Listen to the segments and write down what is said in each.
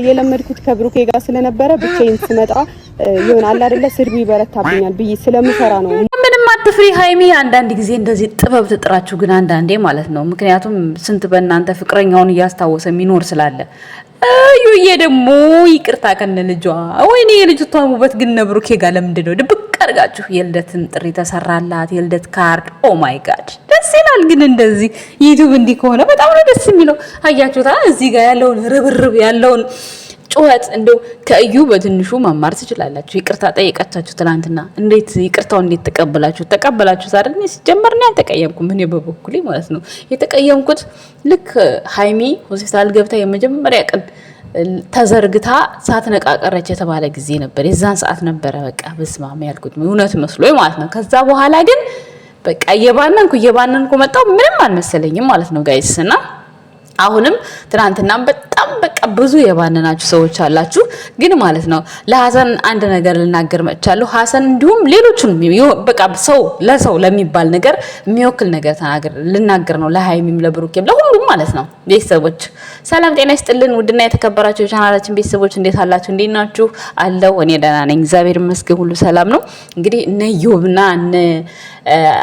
የለመድኩት ከብሩኬ ጋር ስለነበረ ብቻዬን ስመጣ ይሆናል አይደለ ስርቢ በረታብኛል ብዬ ስለምፈራ ነው። ምንም አትፍሪ ሃይሚ። አንዳንድ ጊዜ እንደዚህ ጥበብ ትጥራችሁ ግን አንዳንዴ ማለት ነው። ምክንያቱም ስንት በእናንተ ፍቅረኛውን እያስታወሰ የሚኖር ስላለ ዩዬ ደግሞ ይቅርታ ከነ ልጇ ወይኔ የልጅቷ ውበት ግን ብሩኬ ጋር ለምንድን ነው ድብቅ አድርጋችሁ የልደትን ጥሪ ተሰራላት የልደት ካርድ ኦ ማይ ጋድ ደስ ይላል። ግን እንደዚህ ዩቲዩብ እንዲህ ከሆነ በጣም ነው ደስ የሚለው። አያችሁታ እዚህ ጋር ያለውን ርብርብ ያለውን ጩኸት እንደው ከእዩ በትንሹ መማር ትችላላችሁ። ይቅርታ ጠይቃቻችሁ ትናንትና እንዴት ይቅርታው እንዴት ተቀበላችሁ አይደል? እኔ ሲጀመር ነው ያልተቀየምኩም። እኔ በበኩሌ ማለት ነው የተቀየምኩት ልክ ሃይሚ ሆስፒታል ገብታ የመጀመሪያ ቀን ተዘርግታ ሳትነቃቀረች የተባለ ጊዜ ነበር። የዛን ሰዓት ነበረ በቃ በስማም ያልኩት እውነት መስሎኝ ማለት ነው። ከዛ በኋላ ግን በቃ እየባነንኩ መጣሁ። ምንም አልመሰለኝም ማለት ነው ጋይስ እና አሁንም ትናንትናም በጣም በቃ ብዙ የባነናችሁ ሰዎች አላችሁ። ግን ማለት ነው ለሐሰን አንድ ነገር ልናገር መጥቻለሁ። ሐሰን እንዲሁም ሌሎቹን በቃ ሰው ለሚባል ነገር የሚወክል ነገር ልናገር ነው። ለሃይሚም ለብሩኬም ለሁሉም ማለት ነው። ቤተሰቦች ሰላም ጤና ይስጥልን። ውድና የተከበራችሁ የቻናላችን ቤተሰቦች እንዴት አላችሁ? እንዴት ናችሁ? አለው እኔ ደህና ነኝ እግዚአብሔር ይመስገን፣ ሁሉ ሰላም ነው። እንግዲህ እነ ዮብና እነ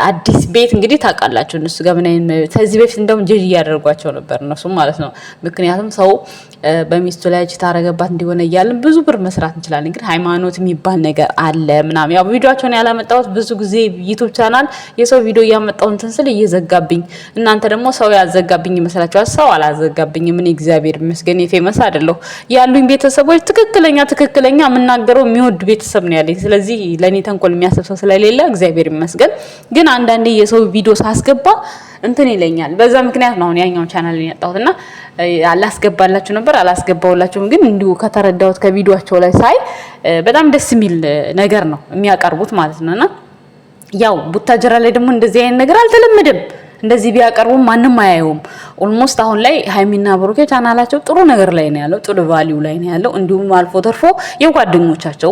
አዲስ ቤት እንግዲህ ታውቃላችሁ እነሱ ጋር ምን አይነት ከዚህ በፊት እንደውም ጀጅ እያደረጓቸው ነበር እነሱ ማለት ነው። ምክንያቱም ሰው በሚስቱ ላይ ታረገባት እንዲሆነ እያልን ብዙ ብር መስራት እንችላለን። ግን ሃይማኖት የሚባል ነገር አለ ምናምን። ያው ቪዲዮአቸውን ያላመጣሁት ብዙ ጊዜ ዩቲዩብ ቻናል የሰው ቪዲዮ እያመጣሁ እንትን ስል እየዘጋብኝ፣ እናንተ ደግሞ ሰው ያዘጋብኝ ይመስላችኋል። ሰው አላዘጋብኝም። እኔ እግዚአብሔር ይመስገን የፌመስ አይደለሁ። ያሉኝ ቤተሰቦች ትክክለኛ የምናገረው የሚወድ ቤተሰብ ነው ያለኝ። ስለዚህ ለኔ ተንኮል የሚያስብ ሰው ስለሌለ እግዚአብሔር ይመስገን። ግን አንዳንዴ የሰው ቪዲዮ ሳስገባ እንትን ይለኛል። በዛ ምክንያት ነው ያኛው ቻናል ያጣሁትና አላስገባላችሁ ነበር አላስገባውላችሁም። ግን እንዲሁ ከተረዳሁት ከቪዲዮአቸው ላይ ሳይ በጣም ደስ የሚል ነገር ነው የሚያቀርቡት ማለት ነውና ያው ቡታጀራ ላይ ደግሞ እንደዚህ አይነት ነገር አልተለመደም። እንደዚህ ቢያቀርቡ ማንንም አያየውም። ኦልሞስት አሁን ላይ ሃይሚና ብሩኬ ቻናላቸው ጥሩ ነገር ላይ ነው ያለው፣ ጥሩ ቫልዩ ላይ ነው ያለው። እንዲሁም አልፎ ተርፎ የጓደኞቻቸው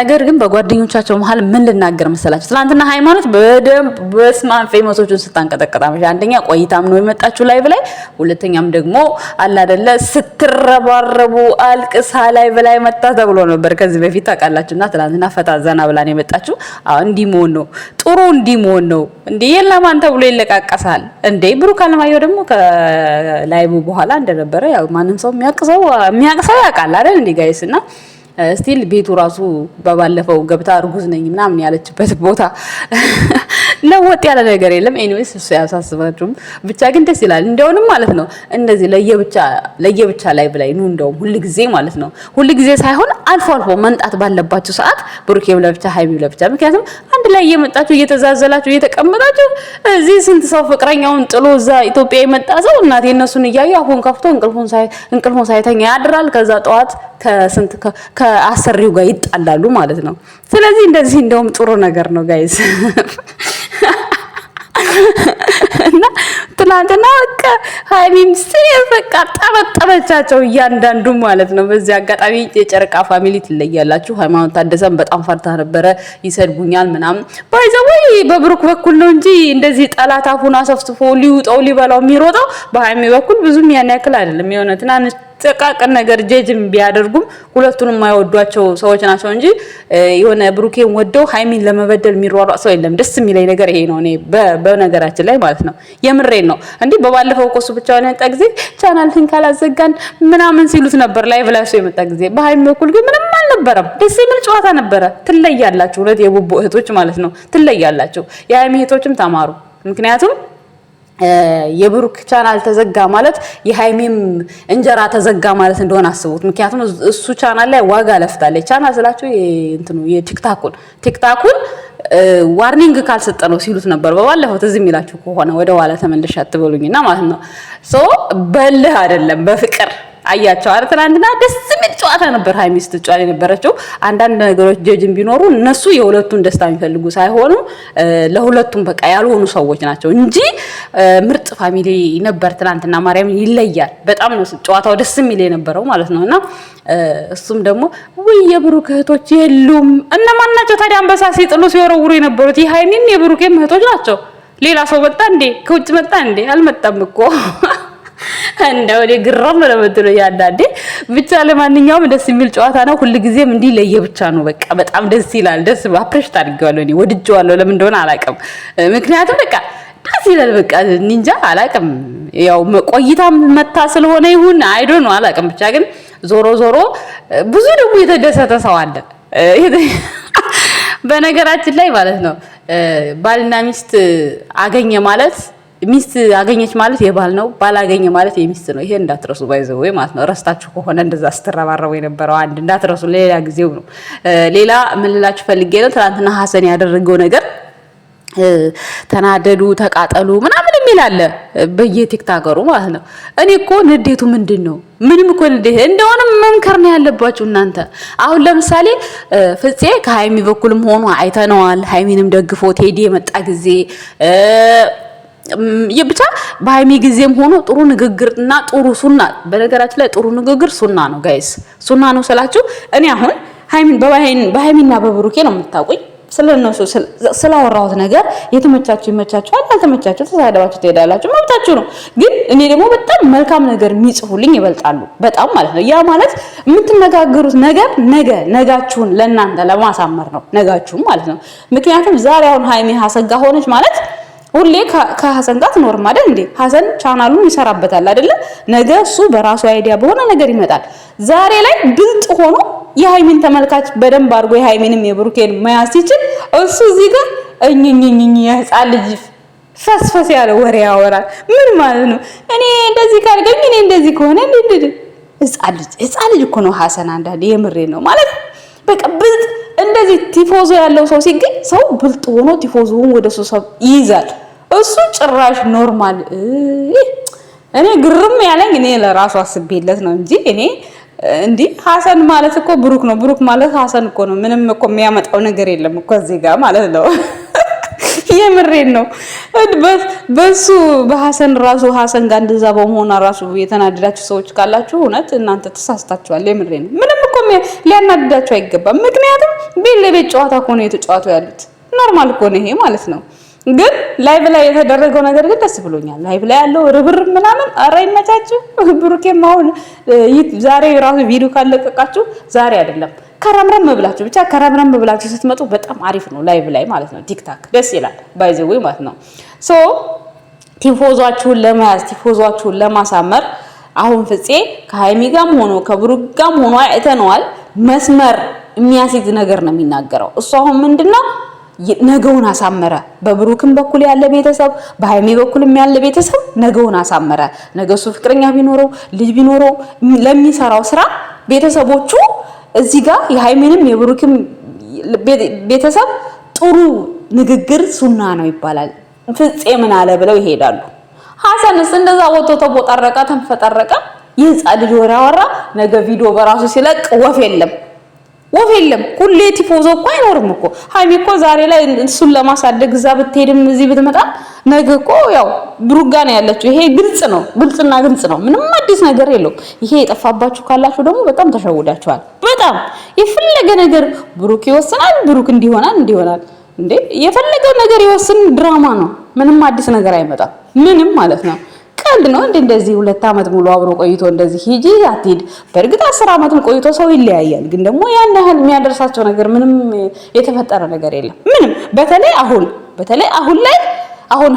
ነገር ግን በጓደኞቻቸው መሀል ምን ልናገር መሰላችሁ? ትናንትና ሃይማኖት በደም በስማን ፌመሶቹን ስታንቀጠቀጣ አንደኛ ቆይታም ነው የመጣችሁ ላይቭ ላይ፣ ሁለተኛም ደግሞ አላ አይደለ ስትረባረቡ አልቅሳ ላይቭ ላይ መጣ ተብሎ ነበር ከዚህ በፊት ታውቃላችሁና ትናንትና ፈታ ዘና ብላ ነው የመጣችሁ። እንዲህ መሆን ነው ጥሩ፣ እንዲህ መሆን ነው እንዴ የለማን ተብሎ ይለቃቀሳል እንዴ? ብሩክ አለማየሁ ደግሞ ከላይቡ በኋላ እንደነበረ ያው ማንም ሰው የሚያቅሰው ያውቃል አይደል እንዴ ጋይስ? እና ስቲል ቤቱ ራሱ በባለፈው ገብታ እርጉዝ ነኝ ምናምን ያለችበት ቦታ ለወጥ ያለ ነገር የለም። ኤኒዌይስ እሱ ያሳስባችሁም ብቻ ግን ደስ ይላል። እንደውንም ማለት ነው እንደዚህ ለየብቻ ላይ ብላይ ነው እንደውም ሁሉ ጊዜ ማለት ነው ሁሉ ጊዜ ሳይሆን አልፎ መንጣት ባለባችሁ ሰዓት ብሩኬም ለብቻ ሃይሚም ለብቻ። ምክንያቱም አንድ ላይ እየመጣችሁ እየተዛዘላችሁ እየተቀመጣችሁ እዚህ ስንት ሰው ፍቅረኛውን ጥሎ እዛ ኢትዮጵያ የመጣ ሰው እናቴ እነሱን እያዩ አሁን ከፍቶ እንቅልፉን ሳይተኛ ያድራል። ከዛ ጠዋት ከአሰሪው ጋር ይጣላሉ ማለት ነው። ስለዚህ እንደዚህ እንደውም ጥሩ ነገር ነው ጋይስ። እና ትናንትና በቃ ሃይሚም በቃ ጠበጠበቻቸው እያንዳንዱ ማለት ነው። በዚህ አጋጣሚ የጨረቃ ፋሚሊ ትለያላችሁ። ሃይማኖት ታደሰም በጣም ፈርታ ነበረ ይሰድቡኛል ምናምን ባይዘው በብሩክ በኩል ነው እንጂ እንደዚህ ጠላት አፉን አሰፍስፎ ሊውጣው ሊበላው የሚሮጠው በሃይሚ በኩል ብዙም ያን ያክል አይደለም። የሆነ ትናንሽ ተቃቀን ነገር ጀጅም ቢያደርጉም ሁለቱንም የማይወዷቸው ሰዎች ናቸው እንጂ የሆነ ብሩኬን ወደው ሃይሚን ለመበደል የሚሯሯጥ ሰው የለም። ደስ የሚለኝ ነገር ይሄ ነው። እኔ በነገራችን ላይ ማለት ነው የምሬን ነው። እንዴ በባለፈው ቆሱ ብቻውን የመጣ ጊዜ ቻናልን ካላዘጋን ምናምን ሲሉት ነበር ላይ ብላሱ የመጣ ጊዜ። በሃይሚ በኩል ግን ምንም አልነበረም። ደስ የሚል ጨዋታ ነበረ። ትለያላችሁ። ሁለት የቡቡ እህቶች ማለት ነው ትለያላችሁ። የሃይሚ እህቶችም ተማሩ። ምክንያቱም የብሩክ ቻናል ተዘጋ ማለት የሃይሚም እንጀራ ተዘጋ ማለት እንደሆነ አስቡት። ምክንያቱም እሱ ቻናል ላይ ዋጋ ለፍታለች። ቻናል ስላችሁ እንትኑ የቲክታኩን ዋርኒንግ ካልሰጠ ነው ሲሉት ነበር በባለፈው። ትዝ የሚላችሁ ከሆነ ወደ ኋላ ተመልሼ አትበሉኝና ማለት ነው። በልህ አይደለም በፍቅር አያቸው አይደል? ትናንትና ደስ የሚል ጨዋታ ነበር። ሃይሚ ስትጫወት የነበረችው አንዳንድ ነገሮች ጀጅም ቢኖሩ እነሱ የሁለቱን ደስታ የሚፈልጉ ሳይሆኑ ለሁለቱም በቃ ያልሆኑ ሰዎች ናቸው እንጂ ምርጥ ፋሚሊ ነበር ትናንትና። ማርያም ይለያል በጣም ነው ጨዋታው ደስ የሚል የነበረው ማለት ነውና እሱም ደግሞ ወይ የብሩክ እህቶች የሉም። እነማን ናቸው ታዲያ አንበሳ ሲጥሉ ሲወረውሩ የነበሩት? የሃይሚም የብሩክም እህቶች ናቸው። ሌላ ሰው መጣ እንዴ? ከውጭ መጣ እንዴ? አልመጣም እኮ እንደው ግርም ነው የምትለው ያንዳንዴ። ብቻ ለማንኛውም ደስ የሚል ጨዋታ ነው። ሁልጊዜም እንዲህ ለየብቻ ነው በቃ በጣም ደስ ይላል። ደስ አፕሬሽት አድርጌዋለሁ እኔ ወድጄዋለሁ። ለምን እንደሆነ አላውቅም። ምክንያቱም በቃ ደስ ይላል። በቃ ኒንጃ አላውቅም። ያው ቆይታ መታ ስለሆነ ይሁን አይዶ ነው አላውቅም። ብቻ ግን ዞሮ ዞሮ ብዙ ደግሞ የተደሰተ ሰው አለ። በነገራችን ላይ ማለት ነው ባልና ሚስት አገኘ ማለት ሚስት አገኘች ማለት የባል ነው፣ ባል አገኘ ማለት የሚስት ነው። ይሄ እንዳትረሱ ባይዘው ወይ ማለት ነው። ረስታችሁ ከሆነ እንደዛ አስተራባረው የነበረው አንድ እንዳትረሱ፣ ሌላ ጊዜው ነው። ሌላ ምን ልላችሁ ፈልጌ ነው ትናንትና ሐሰን ያደረገው ነገር ተናደዱ ተቃጠሉ ምናምን የሚል አለ በየቲክታከሩ ማለት ነው። እኔ እኮ ንዴቱ ምንድነው? ምንም እኮ ንዴት እንደሆነ መምከር ነው ያለባችሁ እናንተ። አሁን ለምሳሌ ፍፄ ከሃይሚ በኩልም ሆኖ አይተነዋል። ሃይሚንም ደግፎ ቴዲ የመጣ ጊዜ ብቻ በሃይሚ ጊዜም ሆኖ ጥሩ ንግግርና ጥሩ ሱና፣ በነገራችን ላይ ጥሩ ንግግር ሱና ነው ጋይስ። ሱና ነው ስላችሁ እኔ አሁን በሃይሚና በብሩኬ ነው የምታውቁኝ። ስለነሱ ስላወራሁት ነገር የተመቻችሁ ይመቻችኋል፣ ያልተመቻችሁ ተሳደባችሁ ትሄዳላችሁ፣ መብታችሁ ነው። ግን እኔ ደግሞ በጣም መልካም ነገር የሚጽፉልኝ ይበልጣሉ በጣም ማለት ነው። ያ ማለት የምትነጋገሩት ነገር ነጋችሁን ለእናንተ ለማሳመር ነው፣ ነጋችሁን ማለት ነው። ምክንያቱም ዛሬ አሁን ሃይሚ ሐሰን ጋር ሆነች ማለት ሁሌ ከሐሰን ጋር ትኖር ማለት እንዴ? ሐሰን ቻናሉን ይሰራበታል አይደለ? ነገ እሱ በራሱ አይዲያ በሆነ ነገር ይመጣል። ዛሬ ላይ ብልጥ ሆኖ የሃይሚን ተመልካች በደንብ አድርጎ የሃይሚንም የብሩኬን መያዝ ሲችል እሱ እዚህ ጋር እኝኝኝኝ የህፃን ልጅ ፈስፈስ ያለ ወሬ ያወራል። ምን ማለት ነው? እኔ እንደዚህ ካልገኝ እኔ እንደዚህ ከሆነ ህፃን ልጅ እኮ ነው ሐሰን። አንዳንዴ የምሬ ነው ማለት በቃ ብልጥ እንደዚህ ቲፎዞ ያለው ሰው ሲገኝ ሰው ብልጥ ሆኖ ቲፎዞውን ወደ ሰው ይይዛል። እሱ ጭራሽ ኖርማል። እኔ ግርም ያለኝ እኔ ለራሱ አስቤለት ነው እንጂ እኔ እንዴ ሐሰን ማለት እኮ ብሩክ ነው፣ ብሩክ ማለት ሐሰን እኮ ነው። ምንም እኮ የሚያመጣው ነገር የለም እኮ እዚህ ጋር ማለት ነው። የምሬን ነው። በሱ በሐሰን ራሱ ሐሰን ጋር እንደዛ በመሆኑ ራሱ የተናደዳችሁ ሰዎች ካላችሁ እውነት እናንተ ተሳስታችኋል። የምሬን ነው። ምንም እኮ ሊያናድዳችሁ አይገባም። ምክንያቱም ቤት ለቤት ጨዋታ እኮ ነው የተጫወቱ ያሉት። ኖርማል እኮ ነው ይሄ ማለት ነው። ግን ላይቭ ላይ የተደረገው ነገር ግን ደስ ብሎኛል። ላይቭ ላይ ያለው ርብር ምናምን አረ ይመቻችሁ። ብሩኬም አሁን ዛሬ ራሱ ቪዲዮ ካለቀቃችሁ ዛሬ አይደለም ከረምረም ብላችሁ ብቻ ከረምረም ብላችሁ ስትመጡ በጣም አሪፍ ነው። ላይቭ ላይ ማለት ነው ቲክታክ ደስ ይላል ባይዘው ማለት ነው። ሶ ቲፎዟችሁን ለመያዝ ቲፎዟችሁን ለማሳመር አሁን ፍፄ ከሃይሚ ጋርም ሆኖ ከብሩክ ጋርም ሆኖ አይተነዋል። መስመር የሚያስይዝ ነገር ነው የሚናገረው። እሱ አሁን ምንድነው ነገውን አሳመረ። በብሩክም በኩል ያለ ቤተሰብ በሃይሚ በኩልም ያለ ቤተሰብ ነገውን አሳመረ። ነገሱ ፍቅረኛ ቢኖረው ልጅ ቢኖረው ለሚሰራው ስራ ቤተሰቦቹ እዚህ ጋር የሃይሚንም የብሩክም ቤተሰብ ጥሩ ንግግር ሱና ነው ይባላል። ፍፄ ምን አለ ብለው ይሄዳሉ። ሐሰንስ እንደዛ ወጥቶ ተቦጣረቀ ተንፈጠረቀ የህፃን ልጅ ወሬ አወራ። ነገ ቪዲዮ በራሱ ሲለቅ ወፍ የለም። ሁሌ ቲፎዞ እኮ አይኖርም እኮ። ሃይሚ እኮ ዛሬ ላይ እሱን ለማሳደግ እዛ ብትሄድም እዚህ ብትመጣ ነገ እኮ ያው ብሩክ ጋር ነው ያለችው። ይሄ ግልጽ ነው፣ ግልጽና ግልጽ ነው። ምንም አዲስ ነገር የለውም። ይሄ የጠፋባችሁ ካላችሁ ደግሞ በጣም ተሸውዳችኋል። በጣም የፈለገ ነገር ብሩክ ይወስናል፣ ብሩክ እንዲሆናል እንዴ የፈለገው ነገር ይወስን። ድራማ ነው። ምንም አዲስ ነገር አይመጣም። ምንም ማለት ነው። ቀልድ ነው። እንደዚህ 2 አመት ሙሉ አብሮ ቆይቶ እንደዚህ ሂጂ አትሂድ። በእርግጥ 10 አመትም ቆይቶ ሰው ይለያያል። ግን ደግሞ ያን ያህል የሚያደርሳቸው ነገር ምንም የተፈጠረ ነገር የለም። ምንም በተለይ አሁን ላይ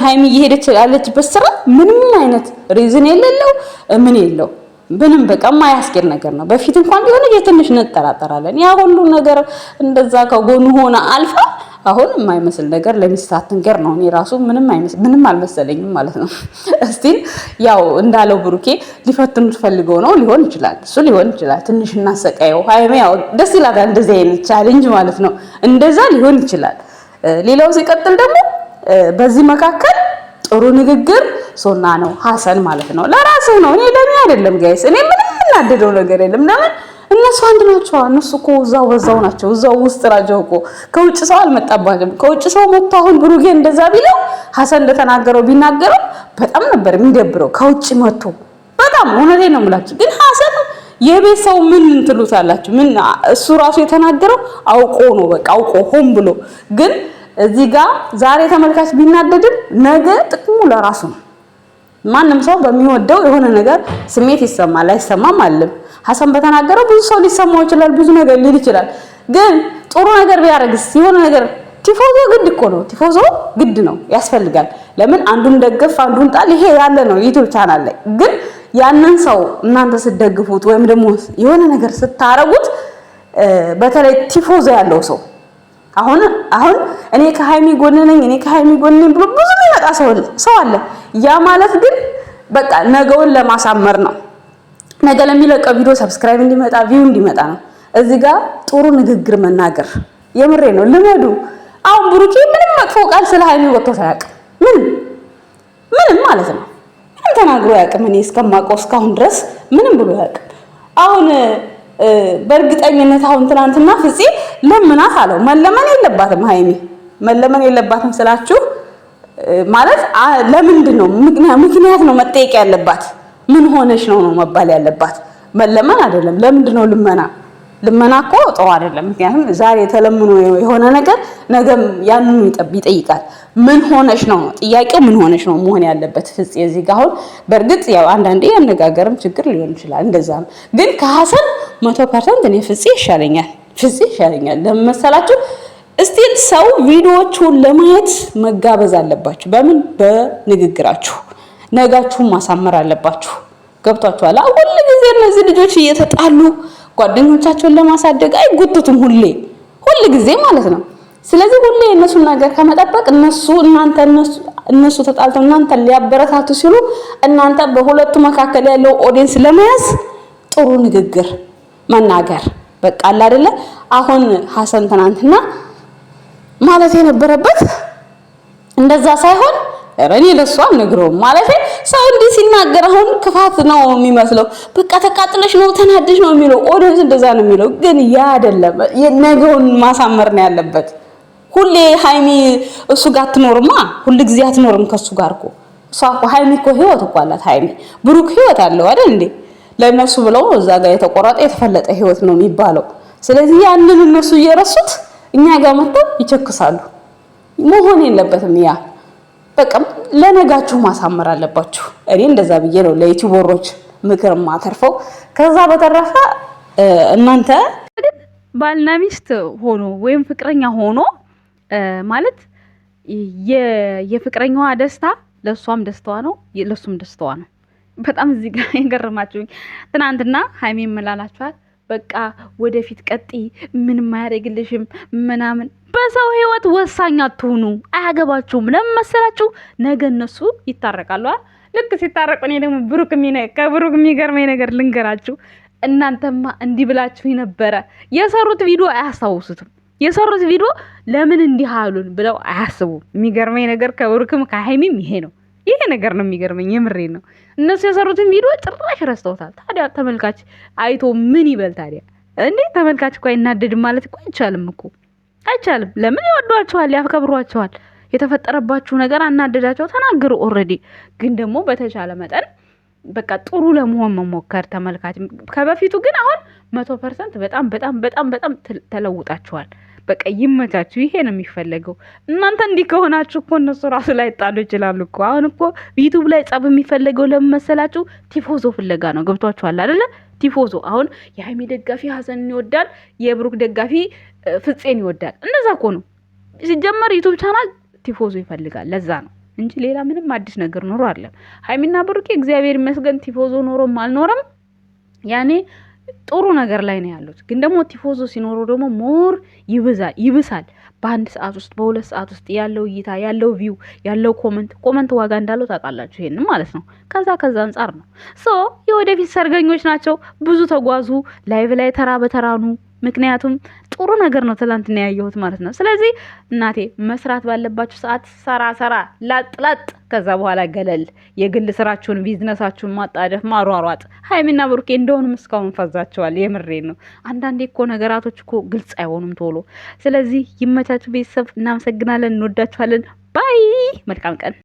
ሃይሚ እየሄደች ያለችበት ስራ ምንም አይነት ሪዝን የሌለው ምን የለው ምንም በቃ የማያስኬድ ነገር ነው። በፊት እንኳን ቢሆን የትንሽ እንጠራጠራለን። ያ ሁሉ ነገር እንደዛ ከጎኑ ሆነ አልፋ አሁን የማይመስል ነገር ለሚስታት ነገር ነው። እኔ ራሱ ምንም አልመሰለኝም ማለት ነው። እስቲ ያው እንዳለው ብሩኬ ሊፈትኑት ፈልገው ነው ሊሆን ይችላል። ትንሽ እናሰቃየው። ሃይሚ ያው ደስ ይላታል እንደዚህ አይነት ቻሌንጅ ማለት ነው። እንደዛ ሊሆን ይችላል። ሌላው ሲቀጥል ደግሞ በዚህ መካከል ጥሩ ንግግር ሱና ነው ሐሰን ማለት ነው። ለራስህ ነው። እኔ ለኔ አይደለም ጋይስ። እኔ ምንም እናደደው ነገር የለም። ለምን እነሱ አንድ ናቸው። እነሱ እኮ እዛው ናቸው። እዛው ውስጥ ናቸው እኮ። ከውጭ ሰው አልመጣባቸውም። ከውጭ ሰው መጥቶ አሁን ብሩኬ እንደዛ ቢለው ሐሰን እንደተናገረው ቢናገረው በጣም ነበር የሚደብረው። ከውጭ መጥቶ በጣም እውነቴን ነው የምላችሁ። ግን ሐሰን የቤት ሰው ምን እንትሉታላችሁ? ምን እሱ ራሱ የተናገረው አውቆ ነው። በቃ አውቆ ሆን ብሎ። ግን እዚህ ጋር ዛሬ ተመልካች ቢናደድም ነገ ጥቅሙ ለራሱ ነው። ማንም ሰው በሚወደው የሆነ ነገር ስሜት ይሰማል አይሰማም አይደለም። ሐሰን በተናገረው ብዙ ሰው ሊሰማው ይችላል፣ ብዙ ነገር ሊል ይችላል። ግን ጥሩ ነገር ቢያደርግስ የሆነ ነገር ቲፎዞ ግድ እኮ ነው። ቲፎዞ ግድ ነው ያስፈልጋል። ለምን አንዱን ደግፍ አንዱን ጣል ይሄ ያለ ነው ዩቲዩብ ቻናል ላይ። ግን ያንን ሰው እናንተ ስትደግፉት ወይም ደግሞ የሆነ ነገር ስታረጉት በተለይ ቲፎዞ ያለው ሰው አሁን እኔ ከሃይሚ ጎን ነኝ እኔ ከሃይሚ ጎን ነኝ ብሎ ብዙ የሚመጣ ሰው አለ። ያ ማለት ግን በቃ ነገውን ለማሳመር ነው። ነገ ለሚለቀው ቪዲዮ ሰብስክራይብ እንዲመጣ ቪው እንዲመጣ ነው። እዚህ ጋር ጥሩ ንግግር መናገር የምሬ ነው ልመዱ። አሁን ብሩኬ ምንም መጥፎ ቃል ስለ ሃይሚ ወጥቶ አያውቅም። ምንም ማለት ነው ምንም ተናግሮ አያውቅም። እኔ እስከማውቀው እስካሁን ድረስ ምንም ብሎ አያውቅም። አሁን በእርግጠኝነት አሁን ትናንትና ፍፄ ለምናት አለው። መለመን የለባትም ሃይሚ መለመን የለባትም ስላችሁ ማለት ለምንድን ነው ምክንያት ነው መጠየቅ ያለባት። ምን ሆነሽ ነው መባል ያለባት። መለመን አይደለም። ለምንድን ነው ልመና እኮ ጥሩ አይደለም። ምክንያቱም ዛሬ ተለምኖ የሆነ ነገር ነገም ያንኑ ይጠይቃል። ምን ሆነሽ ነው ጥያቄው፣ ምን ሆነሽ ነው መሆን ያለበት ፍፄ። እዚህ ጋር አሁን በእርግጥ ያው አንዳንዴ ያነጋገርም ችግር ሊሆን ይችላል። እንደዛም ግን ከሐሰን 100% እኔ ፍፄ ይሻለኛል። ለምን መሰላችሁ? እስቲ ሰው ቪዲዮዎቹን ለማየት መጋበዝ አለባችሁ። በምን በንግግራችሁ ነጋችሁን ማሳመር አለባችሁ። ገብቷችኋል? ሁሉ ጊዜ እነዚህ ልጆች እየተጣሉ ጓደኞቻቸውን ለማሳደግ አይጎቱትም። ሁሉ ጊዜ ማለት ነው። ስለዚህ ሁሌ እነሱን ነገር ከመጠበቅ እነሱ ተጣልተው እናንተ ሊያበረታቱ ሲሉ እናንተ በሁለቱ መካከል ያለው ኦዲየንስ ለመያዝ ጥሩ ንግግር መናገር በቃ አለ አይደለ? አሁን ሐሰን ትናንትና ማለት የነበረበት እንደዛ ሳይሆን እኔ ለሷ ነግረው ማለት ሰው እንዲህ ሲናገር አሁን ክፋት ነው የሚመስለው። በቃ ተቃጥለሽ ነው ተናደሽ ነው የሚለው ኦዲየንስ እንደዛ ነው የሚለው። ግን ያ አይደለም። የነገውን ማሳመር ነው ያለበት። ሁሌ ሃይሚ እሱ ጋር አትኖርማ፣ ሁሉ ጊዜ አትኖርም ከሱ ጋር እኮ። እሷ እኮ ሃይሚ እኮ ህይወት እኮ አላት። ሃይሚ ብሩክ ህይወት አለው አይደል እንዴ? ለነሱ ብለው እዛ ጋር የተቆረጠ የተፈለጠ ህይወት ነው የሚባለው። ስለዚህ ያንን እነሱ እየረሱት እኛ ጋር መጥተው ይቸክሳሉ። መሆን የለበትም ያ በቃ ለነጋችሁ ማሳመር አለባችሁ። እኔ እንደዛ ብዬ ነው ለዩቲዩበሮች ምክር ማተርፈው። ከዛ በተረፈ እናንተ ባልና ሚስት ሆኖ ወይም ፍቅረኛ ሆኖ ማለት የፍቅረኛዋ ደስታ ለሷም ደስታዋ ነው፣ ለሱም ደስታዋ ነው። በጣም እዚህ ጋር የገረማችሁኝ ትናንትና ሃይሚ መላላችኋል። በቃ ወደፊት ቀጢ ምንም አያደርግልሽም ምናምን። በሰው ህይወት ወሳኝ አትሁኑ፣ አያገባችሁም። ለምን መሰላችሁ? ነገ እነሱ ይታረቃሉ። ልክ ሲታረቁ እኔ ደግሞ ከብሩክ የሚገርመኝ ነገር ልንገራችሁ። እናንተማ እንዲህ ብላችሁ ነበረ። የሰሩት ቪዲዮ አያስታውሱትም። የሰሩት ቪዲዮ ለምን እንዲህ አሉን ብለው አያስቡም። የሚገርመኝ ነገር ከብሩክም ከሃይሚም ይሄ ነገር ነው የሚገርመኝ። የምሬን ነው። እነሱ የሰሩትን ቪዲዮ ጭራሽ ረስተውታል። ታዲያ ተመልካች አይቶ ምን ይበል ታዲያ? እንዴ ተመልካች እኮ አይናደድም ማለት እኮ አይቻልም። ለምን ይወዷቸዋል፣ ያከብሯቸዋል። የተፈጠረባችሁ ነገር አናደዳቸው ተናገሩ። ኦልሬዲ ግን ደግሞ በተቻለ መጠን በቃ ጥሩ ለመሆን መሞከር ተመልካች። ከበፊቱ ግን አሁን 100% በጣም ተለውጣችኋል። በቃ ይመቻችሁ። ይሄ ነው የሚፈለገው። እናንተ እንዲህ ከሆናችሁ እኮ እነሱ ራሱ ላይ ጣሉ ይችላሉ እኮ። አሁን እኮ ዩቲዩብ ላይ ጸብ የሚፈለገው ለምን መሰላችሁ? ቲፎዞ ፍለጋ ነው። ገብቷችኋል አይደለ? ቲፎዞ አሁን የሃይሚ ደጋፊ ሐሰንን ይወዳል፣ የብሩክ ደጋፊ ፍፄን ይወዳል። እንደዛ እኮ ነው ሲጀመር። ዩቲዩብ ቻናል ቲፎዞ ይፈልጋል። ለዛ ነው እንጂ ሌላ ምንም አዲስ ነገር ኖሮ አይደለም። ሃይሚና ብሩኬ እግዚአብሔር ይመስገን ቲፎዞ ኖሮም አልኖረም ያኔ ጥሩ ነገር ላይ ነው ያሉት። ግን ደግሞ ቲፎዞ ሲኖሩ ደግሞ ሞር ይብሳል። በአንድ ሰዓት ውስጥ በሁለት ሰዓት ውስጥ ያለው እይታ ያለው ቪው ያለው ኮመንት ዋጋ እንዳለው ታውቃላችሁ። ይሄንን ማለት ነው። ከዛ አንጻር ነው የወደፊት ሰርገኞች ናቸው። ብዙ ተጓዙ፣ ላይቭ ላይ ተራ በተራኑ። ምክንያቱም ጥሩ ነገር ነው ትላንትና ያየሁት ማለት ነው። ስለዚህ እናቴ መስራት ባለባችሁ ሰዓት ሰራ ላጥ፣ ከዛ በኋላ ገለል። የግል ስራችሁን ቢዝነሳችሁን ማጣደፍ ማሯሯጥ። ሃይሚና ብሩኬ እንደሆንም እስካሁን ፈዛቸዋል። የምሬን ነው። አንዳንዴ እኮ ነገራቶች እኮ ግልጽ አይሆኑም ቶሎ። ስለዚህ ይመቻችሁ ቤተሰብ። እናመሰግናለን፣ እንወዳችኋለን። ባይ። መልካም ቀን